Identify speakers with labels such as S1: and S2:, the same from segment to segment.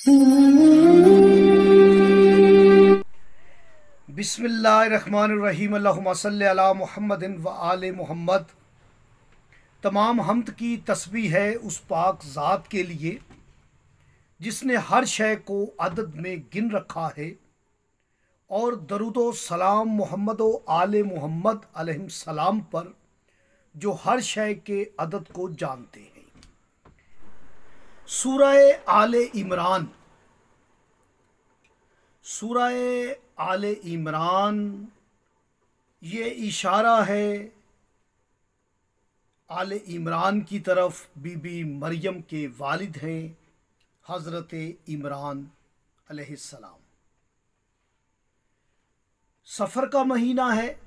S1: बिस्मिल्लाहिर्रहमानिर्रहीम। अल्लाहुम्मा सल्लि अला मुहम्मदिन व आले मुहम्मद। तमाम हम्द की तस्बीह है उस पाक ज़ात के लिए जिसने हर शय को अदद में गिन रखा है, और दरूदो सलाम मोहम्मद व आले मुहम्मद अलैहिस्सलाम पर जो हर शय के अदद को जानते हैं। सूरह आले इमरान। सूरह आले इमरान ये इशारा है आले इमरान की तरफ। बीबी मरियम के वालिद हैं हज़रत इमरान अलैहिस्सलाम। सफ़र का महीना है।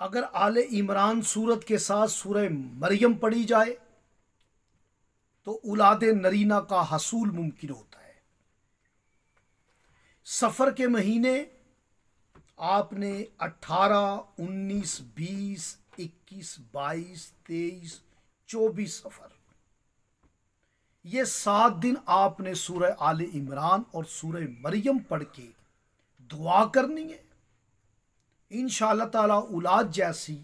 S1: अगर आले इमरान सूरत के साथ सूरह मरियम पढ़ी जाए तो औलाद नरीना का हसूल मुमकिन होता है। सफ़र के महीने आपने 18, 19, 20, 21, 22, 23, 24 सफ़र, ये 7 दिन आपने सूरह आले इमरान और सूरह मरियम पढ़ के दुआ करनी है। इंशाअल्लाह ताला औलाद जैसी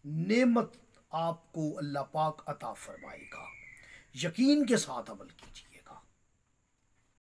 S1: नेमत आपको अल्लाह पाक अता फरमाएगा। यकीन के साथ अमल कीजिए।